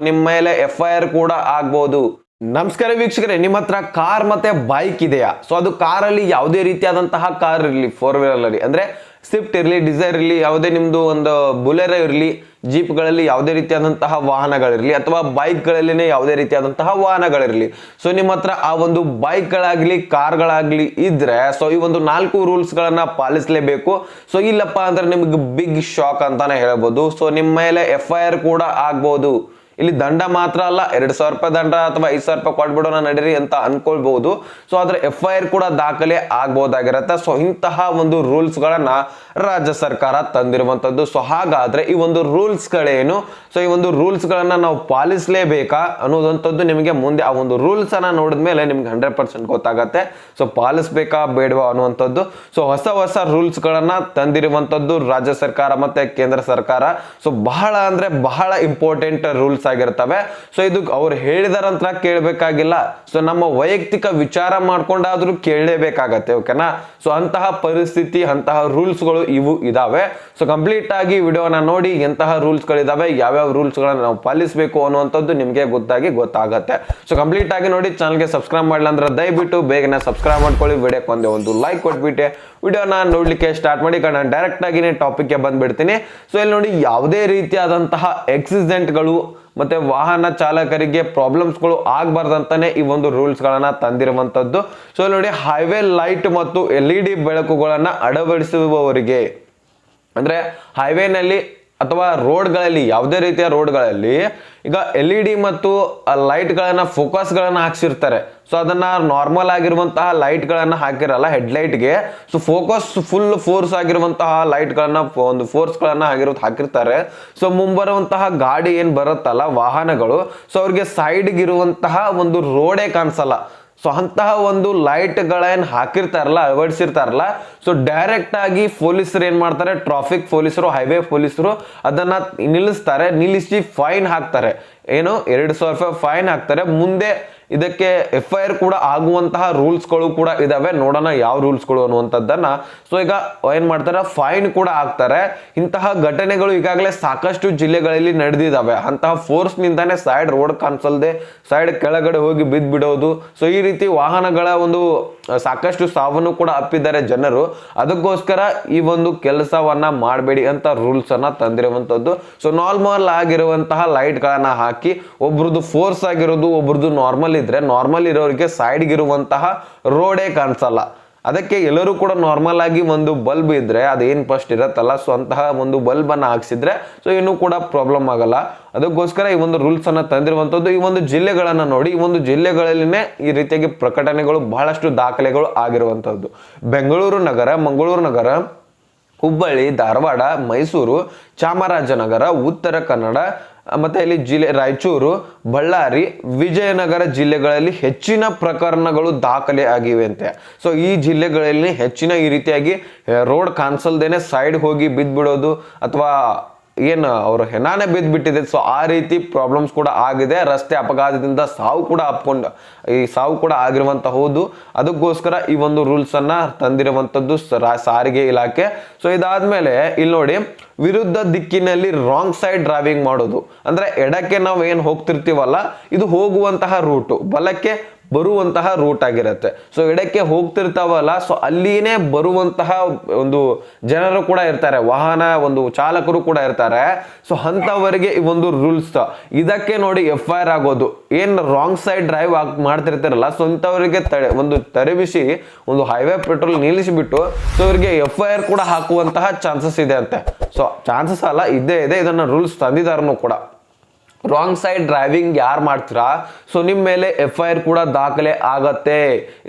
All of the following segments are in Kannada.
ನಿಮ್ಮ ಮೇಲೆ FIR ಕೂಡ ಆಗ್ಬಹುದು. ನಮಸ್ಕಾರ ವೀಕ್ಷಕರೇ, ನಿಮ್ಮ ಹತ್ರ ಕಾರ್ ಮತ್ತೆ ಬೈಕ್ ಇದೆಯಾ? ಸೊ ಅದು ಕಾರಲ್ಲಿ ಯಾವುದೇ ರೀತಿಯಾದಂತಹ ಕಾರ್ ಇರಲಿ, 4 ವೀಲರ್ ಅಲ್ಲಿ ಅಂದ್ರೆ ಸ್ವಿಫ್ಟ್ ಇರಲಿ, ಡಿಸೈರ್ ಇರಲಿ, ಯಾವುದೇ ನಿಮ್ದು ಒಂದು ಬುಲೆರೋ ಇರಲಿ, ಜೀಪ್ಗಳಲ್ಲಿ ಯಾವುದೇ ರೀತಿಯಾದಂತಹ ವಾಹನಗಳಿರಲಿ ಅಥವಾ ಬೈಕ್ಗಳಲ್ಲಿನೇ ಯಾವುದೇ ರೀತಿಯಾದಂತಹ ವಾಹನಗಳಿರಲಿ. ಸೊ ನಿಮ್ಮ ಹತ್ರ ಆ ಒಂದು ಬೈಕ್ಗಳಾಗ್ಲಿ ಕಾರ್ಗಳಾಗ್ಲಿ ಇದ್ರೆ ಸೊ ಈ ಒಂದು 4 ರೂಲ್ಸ್ಗಳನ್ನ ಪಾಲಿಸಲೇಬೇಕು. ಸೊ ಇಲ್ಲಪ್ಪ ಅಂದ್ರೆ ನಿಮ್ಗೆ ಬಿಗ್ ಶಾಕ್ ಅಂತಾನೆ ಹೇಳ್ಬೋದು. ಸೊ ನಿಮ್ಮ ಮೇಲೆ FIR ಕೂಡ ಆಗ್ಬಹುದು. ಇಲ್ಲಿ ದಂಡ ಮಾತ್ರ ಅಲ್ಲ, 2,000 ರೂಪಾಯಿ ದಂಡ ಅಥವಾ 5,000 ರೂಪಾಯಿ ಕೊಟ್ಬಿಡೋಣ ನಡೀರಿ ಅಂತ ಅನ್ಕೊಳ್ಬಹುದು. ಸೊ ಆದ್ರೆ FIR ಕೂಡ ದಾಖಲೆ ಆಗ್ಬಹುದಾಗಿರತ್ತೆ. ಸೊ ಇಂತಹ ಒಂದು ರೂಲ್ಸ್ ಗಳನ್ನ ರಾಜ್ಯ ಸರ್ಕಾರ ತಂದಿರುವಂತದ್ದು. ಸೊ ಹಾಗಾದ್ರೆ ಈ ಒಂದು ರೂಲ್ಸ್ ಗಳೇನು, ಸೊ ಈ ಒಂದು ರೂಲ್ಸ್ ಗಳನ್ನ ನಾವು ಪಾಲಿಸಲೇಬೇಕಾ ಅನ್ನೋದಂಥದ್ದು ನಿಮಗೆ ಮುಂದೆ ಆ ಒಂದು ರೂಲ್ಸ್ ಅನ್ನ ನೋಡಿದ್ಮೇಲೆ ನಿಮ್ಗೆ 100% ಗೊತ್ತಾಗತ್ತೆ. ಸೊ ಪಾಲಿಸಬೇಕಾ ಬೇಡವಾ ಅನ್ನುವಂಥದ್ದು. ಸೊ ಹೊಸ ರೂಲ್ಸ್ ಗಳನ್ನ ತಂದಿರುವಂತದ್ದು ರಾಜ್ಯ ಸರ್ಕಾರ ಮತ್ತೆ ಕೇಂದ್ರ ಸರ್ಕಾರ. ಸೊ ಬಹಳ ಅಂದ್ರೆ ಬಹಳ ಇಂಪಾರ್ಟೆಂಟ್ ರೂಲ್ಸ್ ಆಗಿರ್ತವೆ. ಸೊ ಇದು ಅವ್ರು ಹೇಳಿದಾರಂತ ಕೇಳಬೇಕಾಗಿಲ್ಲ. ಸೊ ನಮ್ಮ ವೈಯಕ್ತಿಕ ವಿಚಾರ ಮಾಡ್ಕೊಂಡಾದ್ರೂ ಕೇಳಲೇಬೇಕಾಗತ್ತೆ. ಓಕೆನಾ? ಸೊ ಅಂತಹ ಪರಿಸ್ಥಿತಿ, ಅಂತಹ ರೂಲ್ಸ್ ಗಳು ಇವು ಇದಾವೆ. ಸೊ ಕಂಪ್ಲೀಟ್ ಆಗಿ ವಿಡಿಯೋನ ನೋಡಿ ಎಂತಹ ರೂಲ್ಸ್ ಗಳಿದಾವೆ, ಯಾವ್ಯಾವ ರೂಲ್ಸ್ ಗಳನ್ನ ನಾವು ಪಾಲಿಸಬೇಕು ಅನ್ನುವಂಥದ್ದು ನಿಮಗೆ ಗೊತ್ತಾಗತ್ತೆ. ಸೊ ಕಂಪ್ಲೀಟ್ ಆಗಿ ನೋಡಿ. ಚಾನಲ್ಗೆ ಸಬ್ಸ್ಕ್ರೈಬ್ ಮಾಡಲ್ಲ ಅಂದ್ರೆ ದಯವಿಟ್ಟು ಬೇಗನೆ ಸಬ್ಸ್ಕ್ರೈಬ್ ಮಾಡ್ಕೊಳ್ಳಿ. ವಿಡಿಯೋಕ್ಕೆ ಒಂದು ಲೈಕ್ ಕೊಟ್ಬಿಟ್ಟೆ ವಿಡಿಯೋನ ನೋಡ್ಲಿಕ್ಕೆ ಸ್ಟಾರ್ಟ್ ಮಾಡಿ. ನಾನು ಡೈರೆಕ್ಟ್ ಆಗಿನೇ ಟಾಪಿಕ್ ಗೆ ಬಂದ್ಬಿಡ್ತೀನಿ. ಸೊ ಇಲ್ಲಿ ನೋಡಿ, ಯಾವುದೇ ರೀತಿಯಾದಂತಹ ಆಕ್ಸಿಡೆಂಟ್ಗಳು ಮತ್ತೆ ವಾಹನ ಚಾಲಕರಿಗೆ ಪ್ರಾಬ್ಲಮ್ಸ್ಗಳು ಆಗಬಾರ್ದಂತಾನೆ ಈ ಒಂದು ರೂಲ್ಸ್ ಗಳನ್ನ ತಂದಿರುವಂತದ್ದು. ಸೊ ನೋಡಿ, ಹೈವೇ ಲೈಟ್ ಮತ್ತು LED ಬೆಳಕುಗಳನ್ನ ಅಳವಡಿಸುವವರಿಗೆ ಅಂದ್ರೆ ಹೈವೇನಲ್ಲಿ ಅಥವಾ ರೋಡ್ಗಳಲ್ಲಿ, ಯಾವುದೇ ರೀತಿಯ ರೋಡ್ಗಳಲ್ಲಿ ಈಗ LED ಮತ್ತು ಲೈಟ್ ಗಳನ್ನ ಫೋಕಸ್ ಗಳನ್ನ ಹಾಕ್ಸಿರ್ತಾರೆ. ಸೊ ಅದನ್ನ ನಾರ್ಮಲ್ ಆಗಿರುವಂತಹ ಲೈಟ್ ಗಳನ್ನ ಹಾಕಿರಲ್ಲ ಹೆಡ್ಲೈಟ್ಗೆ. ಸೊ ಫೋಕಸ್ ಫುಲ್ ಫೋರ್ಸ್ ಆಗಿರುವಂತಹ ಲೈಟ್ ಗಳನ್ನ, ಒಂದು ಫೋರ್ಸ್ ಗಳನ್ನ ಹಾಕಿರ್ತಾರೆ. ಸೊ ಮುಂಬರುವಂತಹ ಗಾಡಿ ಏನ್ ಬರುತ್ತಲ್ಲ ವಾಹನಗಳು, ಸೊ ಅವ್ರಿಗೆ ಸೈಡ್ಗೆ ಇರುವಂತಹ ಒಂದು ರೋಡೇ ಕಾಣಿಸಲ್ಲ. ಸೊ ಅಂತಹ ಒಂದು ಲೈಟ್ ಗಳೇನ್ ಹಾಕಿರ್ತಾರಲ್ಲ, ಅಳವಡಿಸಿರ್ತಾರಲ್ಲ, ಸೊ ಡೈರೆಕ್ಟ್ ಆಗಿ ಪೊಲೀಸರು ಏನ್ ಮಾಡ್ತಾರೆ, ಟ್ರಾಫಿಕ್ ಪೊಲೀಸರು, ಹೈವೇ ಪೊಲೀಸರು ಅದನ್ನ ನಿಲ್ಲಿಸಿ ಫೈನ್ ಹಾಕ್ತಾರೆ. ಏನು, 2,000 ರೂಪಾಯಿ ಫೈನ್ ಹಾಕ್ತಾರೆ. ಮುಂದೆ ಇದಕ್ಕೆ FIR ಕೂಡ ಆಗುವಂತಹ ರೂಲ್ಸ್ ಗಳು ಕೂಡ ಇದಾವೆ. ನೋಡೋಣ ಯಾವ ರೂಲ್ಸ್ ಗಳು ಅನ್ನುವಂಥದ್ದನ್ನ. ಸೊ ಈಗ ಏನ್ ಮಾಡ್ತಾರೆ, ಫೈನ್ ಕೂಡ ಹಾಕ್ತಾರೆ. ಇಂತಹ ಘಟನೆಗಳು ಈಗಾಗಲೇ ಸಾಕಷ್ಟು ಜಿಲ್ಲೆಗಳಲ್ಲಿ ನಡೆದಿದ್ದಾವೆ. ಅಂತಹ ಫೋರ್ಸ್ ನಿಂದಾನೆ ಸೈಡ್ ರೋಡ್ ಕಾಣಿಸಲ್ದೆ ಸೈಡ್ ಕೆಳಗಡೆ ಹೋಗಿ ಬಿದ್ದು ಬಿಡೋದು. ಸೊ ಈ ರೀತಿ ವಾಹನಗಳ ಒಂದು ಸಾಕಷ್ಟು ಸಾವನ್ನು ಕೂಡ ಅಪ್ಪಿದ್ದಾರೆ ಜನರು. ಅದಕ್ಕೋಸ್ಕರ ಈ ಒಂದು ಕೆಲಸವನ್ನ ಮಾಡಬೇಡಿ ಅಂತ ರೂಲ್ಸ್ ಅನ್ನ ತಂದಿರುವಂತದ್ದು. ಸೊ ನಾರ್ಮಲ್ ಆಗಿರುವಂತಹ ಲೈಟ್ ಗಳನ್ನ ಹಾಕಿ, ಒಬ್ರದ್ದು ಫೋರ್ಸ್ ಆಗಿರೋದು, ಒಬ್ರದ್ದು ನಾರ್ಮಲ್ ಇದ್ರೆ, ನಾರ್ಮಲ್ ಇರೋರಿಗೆ ಸೈಡ್ ಇರುವಂತಹ ರೋಡೇ ಕಾಣಿಸಲ್ಲ. ಅದಕ್ಕೆ ಎಲ್ಲರೂ ಕೂಡ ನಾರ್ಮಲ್ ಆಗಿ ಒಂದು ಬಲ್ಬ್ ಇದ್ರೆ ಅದೇನ್ ಫಸ್ಟ್ ಇರತ್ತಲ್ಲ, ಸೊ ಅಂತಹ ಒಂದು ಬಲ್ಬ್ ಅನ್ನ ಹಾಕ್ಸಿದ್ರೆ ಸೊ ಇನ್ನೂ ಕೂಡ ಪ್ರಾಬ್ಲಮ್ ಆಗಲ್ಲ. ಅದಕ್ಕೋಸ್ಕರ ಈ ಒಂದು ರೂಲ್ಸ್ ಅನ್ನ ತಂದಿರುವಂತದ್ದು. ಈ ಒಂದು ಜಿಲ್ಲೆಗಳನ್ನ ನೋಡಿ, ಈ ಒಂದು ಜಿಲ್ಲೆಗಳಲ್ಲಿನೇ ಈ ರೀತಿಯಾಗಿ ಪ್ರಕಟಣೆಗಳು, ಬಹಳಷ್ಟು ದಾಖಲೆಗಳು ಆಗಿರುವಂತದ್ದು. ಬೆಂಗಳೂರು ನಗರ, ಮಂಗಳೂರು ನಗರ, ಹುಬ್ಬಳ್ಳಿ, ಧಾರವಾಡ, ಮೈಸೂರು, ಚಾಮರಾಜನಗರ, ಉತ್ತರ ಕನ್ನಡ ಮತ್ತೆ ಇಲ್ಲಿ ಜಿಲ್ಲೆ ರಾಯಚೂರು, ಬಳ್ಳಾರಿ, ವಿಜಯನಗರ ಜಿಲ್ಲೆಗಳಲ್ಲಿ ಹೆಚ್ಚಿನ ಪ್ರಕರಣಗಳು ದಾಖಲೆ ಆಗಿವೆ ಅಂತೆ. ಸೊ ಈ ಜಿಲ್ಲೆಗಳಲ್ಲಿ ಹೆಚ್ಚಿನ ಈ ರೀತಿಯಾಗಿ ರೋಡ್ ಕಾಣಿಸಲ್ದೇನೆ ಸೈಡ್ ಹೋಗಿ ಬಿದ್ದ್ಬಿಡೋದು ಅಥವಾ ಏನು ಅವ್ರ ಹೆಣಾನೆ ಬಿದ್ದ್ಬಿಟ್ಟಿದೆ. ಸೊ ಆ ರೀತಿ ಪ್ರಾಬ್ಲಮ್ಸ್ ಕೂಡ ಆಗಿದೆ. ರಸ್ತೆ ಅಪಘಾತದಿಂದ ಸಾವು ಕೂಡ ಆಗಿರುವಂತಹದ್ದು. ಅದಕ್ಕೋಸ್ಕರ ಈ ಒಂದು ರೂಲ್ಸ್ ಅನ್ನ ತಂದಿರುವಂತದ್ದು ಸಾರಿಗೆ ಇಲಾಖೆ. ಸೊ ಇದಾದ್ಮೇಲೆ ಇಲ್ಲಿ ನೋಡಿ, ವಿರುದ್ಧ ದಿಕ್ಕಿನಲ್ಲಿ ರಾಂಗ್ ಸೈಡ್ ಡ್ರೈವಿಂಗ್ ಮಾಡೋದು ಅಂದ್ರೆ ಎಡಕ್ಕೆ ನಾವು ಏನ್ ಹೋಗ್ತಿರ್ತೀವಲ್ಲ, ಇದು ಹೋಗುವಂತಹ ರೂಟು ಬಲಕ್ಕೆ ಬರುವಂತಹ ರೂಟ್ ಆಗಿರುತ್ತೆ. ಸೊ ಎಡಕ್ಕೆ ಹೋಗ್ತಿರ್ತಾವಲ್ಲ, ಸೊ ಅಲ್ಲಿನೇ ಬರುವಂತಹ ಒಂದು ಜನರು ಕೂಡ ಇರ್ತಾರೆ, ವಾಹನ ಒಂದು ಚಾಲಕರು ಕೂಡ ಇರ್ತಾರೆ. ಸೊ ಅಂತವರಿಗೆ ಈ ಒಂದು ರೂಲ್ಸ್, ಇದಕ್ಕೆ ನೋಡಿ FIR ಆಗೋದು. ಏನ್ ರಾಂಗ್ ಸೈಡ್ ಡ್ರೈವ್ ಮಾಡ್ತಿರ್ತಾರಲ್ಲ, ಸೊ ಅಂತವರಿಗೆ ಒಂದು ತರಬಿಸಿ ಒಂದು ಹೈವೇ ಪೆಟ್ರೋಲ್ ನಿಲ್ಲಿಸಿಬಿಟ್ಟು ಸೊ ಇವರಿಗೆ FIR ಕೂಡ ಹಾಕುವಂತಹ ಚಾನ್ಸಸ್ ಇದೆ ಅಂತೆ. ಸೊ ಚಾನ್ಸಸ್ ಅಲ್ಲ, ಇದ್ದೇ ಇದೆ. ಇದನ್ನ ರೂಲ್ಸ್ ತಂದಿದಾರನು ಕೂಡ. ರಾಂಗ್ ಸೈಡ್ ಡ್ರೈವಿಂಗ್ ಯಾರು ಮಾಡ್ತೀರಾ, ಸೊ ನಿಮ್ಮ ಮೇಲೆ FIR ಕೂಡ ದಾಖಲೆ ಆಗತ್ತೆ.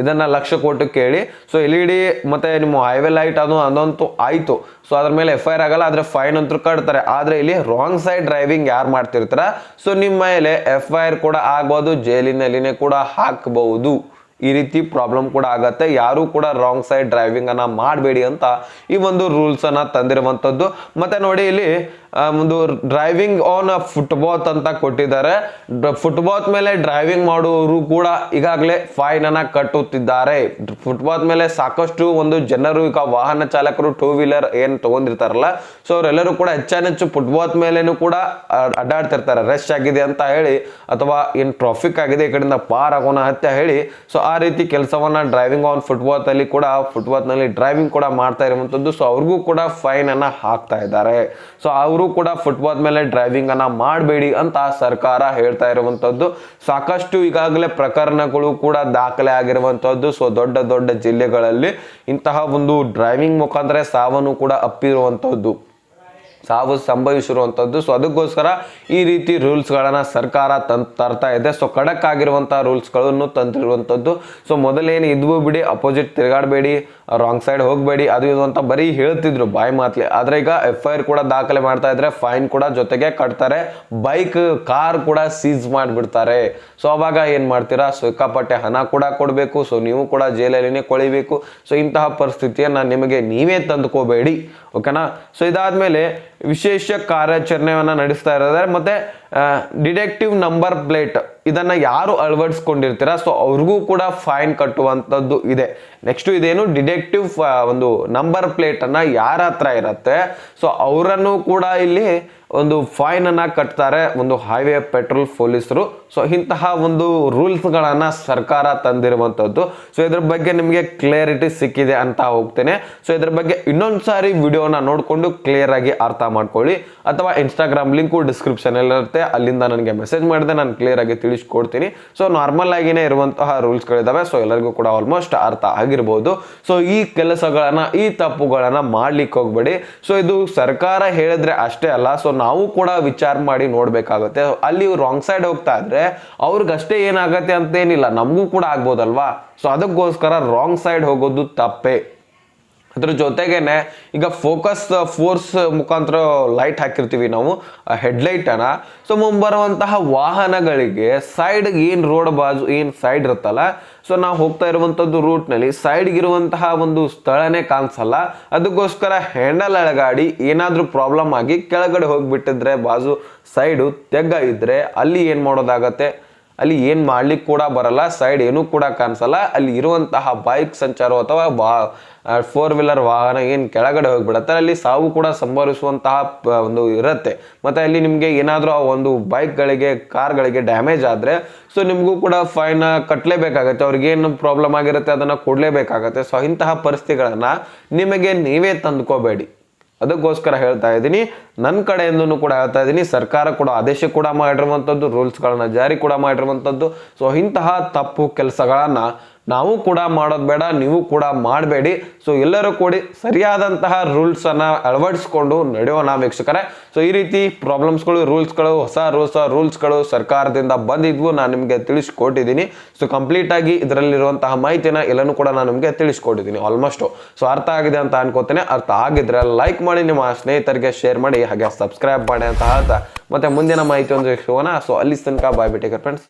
ಇದನ್ನ ಲಕ್ಷ್ಯ ಕೊಟ್ಟು ಕೇಳಿ. ಸೊ LED ಮತ್ತೆ ನಿಮ್ಮ ಹೈವೇ ಲೈಟ್ ಅದಂತೂ ಆಯ್ತು. ಸೊ ಅದ್ರ ಮೇಲೆ FIR ಆಗಲ್ಲ, ಆದ್ರೆ ಫೈನ್ ಅಂತೂ ಕಟ್ತಾರೆ. ಆದ್ರೆ ಇಲ್ಲಿ ರಾಂಗ್ ಸೈಡ್ ಡ್ರೈವಿಂಗ್ ಯಾರು ಮಾಡ್ತಿರ್ತಾರ, ಸೊ ನಿಮ್ಮ ಮೇಲೆ FIR ಕೂಡ ಆಗ್ಬಹುದು, ಜೈಲಿನಲ್ಲಿನೇ ಕೂಡ ಹಾಕಬಹುದು. ಈ ರೀತಿ ಪ್ರಾಬ್ಲಮ್ ಕೂಡ ಆಗತ್ತೆ. ಯಾರು ಕೂಡ ರಾಂಗ್ ಸೈಡ್ ಡ್ರೈವಿಂಗ್ ಅನ್ನ ಮಾಡಬೇಡಿ ಅಂತ ಈ ಒಂದು ರೂಲ್ಸ್ ಅನ್ನ ತಂದಿರುವಂತದ್ದು. ಮತ್ತೆ ನೋಡಿ, ಇಲ್ಲಿ ಒಂದು ಡ್ರೈವಿಂಗ್ ಆನ್ ಫುಟ್ಪಾತ್ ಅಂತ ಕೊಟ್ಟಿದ್ದಾರೆ. ಫುಟ್ಪಾತ್ ಮೇಲೆ ಡ್ರೈವಿಂಗ್ ಮಾಡುವವರು ಕೂಡ ಈಗಾಗಲೇ ಫೈನ್ ಅನ್ನ ಕಟ್ಟುತ್ತಿದ್ದಾರೆ. ಫುಟ್ಪಾತ್ ಮೇಲೆ ಸಾಕಷ್ಟು ಒಂದು ಜನರು ಈಗ ವಾಹನ ಚಾಲಕರು ಟೂ ವೀಲರ್ ಏನ್ ತಗೊಂಡಿರ್ತಾರಲ್ಲ, ಸೊ ಅವರೆಲ್ಲರೂ ಕೂಡ ಹೆಚ್ಚಾನೆಚ್ಚು ಫುಟ್ಪಾತ್ ಮೇಲೇನು ಕೂಡ ಅಡ್ಡಾಡ್ತಿರ್ತಾರೆ. ರಶ್ ಆಗಿದೆ ಅಂತ ಹೇಳಿ ಅಥವಾ ಏನ್ ಟ್ರಾಫಿಕ್ ಆಗಿದೆ ಈ ಕಡೆಯಿಂದ ಪಾರ್ ಆಗೋಣ ಅಂತ ಹೇಳಿ, ಸೊ ಆ ರೀತಿ ಕೆಲಸವನ್ನ ಡ್ರೈವಿಂಗ್ ಆನ್ ಫುಟ್ಪಾತ್ ಅಲ್ಲಿ ಕೂಡ ಫುಟ್ಪಾತ್ ನಲ್ಲಿ ಡ್ರೈವಿಂಗ್ ಕೂಡ ಮಾಡ್ತಾ ಇರುವಂತದ್ದು. ಸೊ ಅವ್ರಿಗೂ ಕೂಡ ಫೈನ್ ಅನ್ನ ಹಾಕ್ತಾ ಇದ್ದಾರೆ. ಸೊ ಅವರು ಕೂಡ ಫುಟ್ಪಾತ್ ಮೇಲೆ ಡ್ರೈವಿಂಗ್ ಅನ್ನ ಮಾಡಬೇಡಿ ಅಂತ ಸರ್ಕಾರ ಹೇಳ್ತಾ ಇರುವಂತದ್ದು. ಸಾಕಷ್ಟು ಈಗಾಗಲೇ ಪ್ರಕರಣಗಳು ಕೂಡ ದಾಖಲೆ ಆಗಿರುವಂತದ್ದು. ಸೊ ದೊಡ್ಡ ದೊಡ್ಡ ಜಿಲ್ಲೆಗಳಲ್ಲಿ ಇಂತಹ ಒಂದು ಡ್ರೈವಿಂಗ್ ಮುಖಾಂತರ ಸಾವನ್ನು ಕೂಡ ಅಪ್ಪಿರುವಂತದ್ದು, ಸಾವು ಸಂಭವಿಸಿರುವಂಥದ್ದು. ಸೊ ಅದಕ್ಕೋಸ್ಕರ ಈ ರೀತಿ ರೂಲ್ಸ್ಗಳನ್ನ ಸರ್ಕಾರ ತರ್ತಾ ಇದೆ. ಸೊ ಖಡಕ್ ಆಗಿರುವಂತಹ ರೂಲ್ಸ್ಗಳನ್ನು ತಂದಿರುವಂಥದ್ದು. ಸೊ ಮೊದಲೇನು ಇದ್ವು ಬಿಡಿ, ಅಪೋಸಿಟ್ ತಿರುಗಾಡಬೇಡಿ, ರಾಂಗ್ ಸೈಡ್ ಹೋಗಬೇಡಿ, ಅದು ಇದು ಅಂತ ಬರೀ ಹೇಳ್ತಿದ್ರು ಬಾಯಿ ಮಾತ್ಲಿ. ಆದ್ರೆ ಈಗ FIR ಕೂಡ ದಾಖಲೆ ಮಾಡ್ತಾ ಇದ್ರೆ ಫೈನ್ ಕೂಡ ಜೊತೆಗೆ ಕಟ್ತಾರೆ, ಬೈಕ್ ಕಾರ್ ಕೂಡ ಸೀಸ್ ಮಾಡಿಬಿಡ್ತಾರೆ. ಸೊ ಅವಾಗ ಏನ್ ಮಾಡ್ತೀರಾ, ಸಿಕ್ಕಾಪಟ್ಟೆ ಹಣ ಕೂಡ ಕೊಡಬೇಕು. ಸೊ ನೀವು ಕೂಡ ಜೈಲಲ್ಲಿನೇ ಕೊಳಿಬೇಕು. ಸೊ ಇಂತಹ ಪರಿಸ್ಥಿತಿಯನ್ನ ನಿಮಗೆ ನೀವೇ ತಂದುಕೋಬೇಡಿ, ಓಕೆನಾ. ಸೊ ಇದಾದ್ಮೇಲೆ ವಿಶೇಷ ಕಾರ್ಯಾಚರಣೆಯನ್ನ ನಡೆಸ್ತಾ ಇದ್ದಾರೆ. ಮತ್ತೆ ಡಿಟೆಕ್ಟಿವ್ ನಂಬರ್ ಪ್ಲೇಟ್ ಇದನ್ನ ಯಾರು ಅಳವಡಿಸ್ಕೊಂಡಿರ್ತೀರಾ, ಸೊ ಅವ್ರಿಗೂ ಕೂಡ ಫೈನ್ ಕಟ್ಟುವಂಥದ್ದು ಇದೆ. ನೆಕ್ಸ್ಟ್ ಇದೇನು ಡಿಟೆಕ್ಟಿವ್ ಒಂದು ನಂಬರ್ ಪ್ಲೇಟ್ ಅನ್ನ ಯಾರ ಹತ್ರ ಇರತ್ತೆ, ಸೊ ಅವರನ್ನು ಕೂಡ ಇಲ್ಲಿ ಒಂದು ಫೈನ್ ಅನ್ನ ಕಟ್ತಾರೆ ಒಂದು ಹೈವೇ ಪೆಟ್ರೋಲ್ ಪೊಲೀಸರು. ಸೊ ಇಂತಹ ಒಂದು ರೂಲ್ಸ್ ಗಳನ್ನ ಸರ್ಕಾರ ತಂದಿರುವಂತದ್ದು. ಸೊ ಇದ್ರ ಬಗ್ಗೆ ನಿಮಗೆ ಕ್ಲಿಯರಿಟಿ ಸಿಕ್ಕಿದೆ ಅಂತ ಹೋಗ್ತೇನೆ. ಸೊ ಇದ್ರ ಬಗ್ಗೆ ಇನ್ನೊಂದ್ಸಾರಿ ವಿಡಿಯೋನ ನೋಡ್ಕೊಂಡು ಕ್ಲಿಯರ್ ಆಗಿ ಅರ್ಥ ಮಾಡ್ಕೊಳ್ಳಿ, ಅಥವಾ ಇನ್ಸ್ಟಾಗ್ರಾಮ್ ಲಿಂಕು ಡಿಸ್ಕ್ರಿಪ್ಷನ್ ಅಲ್ಲಿ ಇರುತ್ತೆ, ಅಲ್ಲಿಂದ ನನಗೆ ಮೆಸೇಜ್ ಮಾಡಿದೆ, ನಾನು ಕ್ಲಿಯರ್ ಆಗಿ ತಿಳಿಸ್ಕೊಡ್ತೀನಿ. ಸೊ ನಾರ್ಮಲ್ ಆಗಿನೇ ಇರುವಂತಹ ರೂಲ್ಸ್ ಗಳಿದಾವೆ. ಸೊ ಎಲ್ಲರಿಗೂ ಕೂಡ ಆಲ್ಮೋಸ್ಟ್ ಅರ್ಥ ಆಗಿರ್ಬೋದು. ಸೊ ಈ ಕೆಲಸಗಳನ್ನ, ಈ ತಪ್ಪುಗಳನ್ನ ಮಾಡ್ಲಿಕ್ಕೆ ಹೋಗ್ಬೇಡಿ. ಸೊ ಇದು ಸರ್ಕಾರ ಹೇಳಿದ್ರೆ ಅಷ್ಟೇ ಅಲ್ಲ, ಸೊ ನಾವು ಕೂಡ ವಿಚಾರ ಮಾಡಿ ನೋಡ್ಬೇಕಾಗುತ್ತೆ. ಅಲ್ಲಿ ರಾಂಗ್ ಸೈಡ್ ಹೋಗ್ತಾ ಇದ್ರೆ ಅವ್ರಿಗಷ್ಟೇ ಏನಾಗತ್ತೆ ಅಂತ ಏನಿಲ್ಲ, ನಮಗೂ ಕೂಡ ಆಗ್ಬೋದಲ್ವಾ. ಸೊ ಅದಕ್ಕೋಸ್ಕರ ರಾಂಗ್ ಸೈಡ್ ಹೋಗೋದು ತಪ್ಪೇ. ಅದ್ರ ಜೊತೆಗೇನೆ ಈಗ ಫೋರ್ಸ್ ಮುಖಾಂತರ ಲೈಟ್ ಹಾಕಿರ್ತೀವಿ ನಾವು, ಹೆಡ್ಲೈಟ್ ಅನ್ನ. ಸೊ ಮುಂಬರುವಂತಹ ವಾಹನಗಳಿಗೆ ಸೈಡ್ ಏನ್ ರೋಡ್ ಬಾಜು ಏನ್ ಸೈಡ್ ಇರುತ್ತಲ್ಲ, ಸೊ ನಾವು ಹೋಗ್ತಾ ಇರುವಂತದ್ದು ರೂಟ್ ನಲ್ಲಿ ಸೈಡ್ ಇರುವಂತಹ ಒಂದು ಸ್ಥಳನೇ ಕಾಣಿಸಲ್ಲ. ಅದಕ್ಕೋಸ್ಕರ ಹ್ಯಾಂಡಲ್ ಅಳಗಾಡಿ ಏನಾದ್ರೂ ಪ್ರಾಬ್ಲಮ್ ಆಗಿ ಕೆಳಗಡೆ ಹೋಗ್ಬಿಟ್ಟಿದ್ರೆ, ಬಾಜು ಸೈಡು ತೆಗ್ಗ ಇದ್ರೆ ಅಲ್ಲಿ ಏನ್ ಮಾಡೋದಾಗತ್ತೆ, ಅಲ್ಲಿ ಏನ್ ಮಾಡ್ಲಿಕ್ಕೆ ಕೂಡ ಬರಲ್ಲ, ಸೈಡ್ ಏನೂ ಕೂಡ ಕಾಣಿಸಲ್ಲ. ಅಲ್ಲಿ ಇರುವಂತಹ ಬೈಕ್ ಸಂಚಾರ ಅಥವಾ 4 ವೀಲರ್ ವಾಹನ ಏನ್ ಕೆಳಗಡೆ ಹೋಗ್ಬಿಡತ್ತೆ, ಅಲ್ಲಿ ಸಾವು ಕೂಡ ಸಂಭವಿಸುವಂತಹ ಒಂದು ಇರುತ್ತೆ. ಮತ್ತೆ ಅಲ್ಲಿ ನಿಮ್ಗೆ ಏನಾದ್ರೂ ಆ ಒಂದು ಬೈಕ್ಗಳಿಗೆ, ಕಾರ್ಗಳಿಗೆ ಡ್ಯಾಮೇಜ್ ಆದ್ರೆ, ಸೊ ನಿಮಗೂ ಕೂಡ ಫೈನ್ ಕಟ್ಟಲೇಬೇಕಾಗತ್ತೆ. ಅವ್ರಿಗೆ ಏನು ಪ್ರಾಬ್ಲಮ್ ಆಗಿರುತ್ತೆ ಅದನ್ನ ಕೊಡ್ಲೇಬೇಕಾಗತ್ತೆ. ಸೊ ಇಂತಹ ಪರಿಸ್ಥಿತಿಗಳನ್ನ ನಿಮಗೆ ನೀವೇ ತಂದ್ಕೋಬೇಡಿ. ಅದಕ್ಕೋಸ್ಕರ ಹೇಳ್ತಾ ಇದ್ದೀನಿ, ನನ್ನ ಕಡೆಯಿಂದನೂ ಕೂಡ ಹೇಳ್ತಾ ಇದ್ದೀನಿ. ಸರ್ಕಾರ ಕೂಡ ಆದೇಶ ಕೂಡ ಮಾಡಿರುವಂಥದ್ದು, ರೂಲ್ಸ್ಗಳನ್ನ ಜಾರಿ ಕೂಡ ಮಾಡಿರುವಂಥದ್ದು. ಸೊ ಇಂತಹ ತಪ್ಪು ಕೆಲಸಗಳನ್ನ ನಾವು ಕೂಡ ಮಾಡೋದು ಬೇಡ, ನೀವು ಕೂಡ ಮಾಡಬೇಡಿ. ಸೊ ಎಲ್ಲರೂ ಕೂಡಿ ಸರಿಯಾದಂತಹ ರೂಲ್ಸ್ ಅನ್ನ ಅಳವಡಿಸ್ಕೊಂಡು ನಡೆಯೋಣ ವೀಕ್ಷಕರೇ. ಸೊ ಈ ರೀತಿ ಪ್ರಾಬ್ಲಮ್ಸ್ಗಳು, ರೂಲ್ಸ್ಗಳು, ಹೊಸ ರೂಲ್ಸ್ಗಳು ಸರ್ಕಾರದಿಂದ ಬಂದಿದ್ವು, ನಾನು ನಿಮಗೆ ತಿಳಿಸ್ಕೊಟ್ಟಿದ್ದೀನಿ. ಸೊ ಕಂಪ್ಲೀಟ್ ಆಗಿ ಇದರಲ್ಲಿರುವಂತಹ ಮಾಹಿತಿನ ಎಲ್ಲನೂ ಕೂಡ ನಾನು ನಿಮಗೆ ತಿಳಿಸ್ಕೊಟ್ಟಿದ್ದೀನಿ ಆಲ್ಮೋಸ್ಟ್. ಸೊ ಅರ್ಥ ಆಗಿದೆ ಅಂತ ಅನ್ಕೋತೇನೆ. ಅರ್ಥ ಆಗಿದ್ರೆ ಲೈಕ್ ಮಾಡಿ, ನಿಮ್ಮ ಸ್ನೇಹಿತರಿಗೆ ಶೇರ್ ಮಾಡಿ, ಹಾಗೆ ಸಬ್ಸ್ಕ್ರೈಬ್ ಮಾಡಿ ಅಂತ ಹೇಳ್ತಾ ಮತ್ತೆ ಮುಂದಿನ ಮಾಹಿತಿ ಒಂದು ಸಿಗೋಣ. ಸೊ ಅಲ್ಲಿ ತನಕ ಬಾಯ್ ಬಿಟ್ಟೆ ಫ್ರೆಂಡ್ಸ್.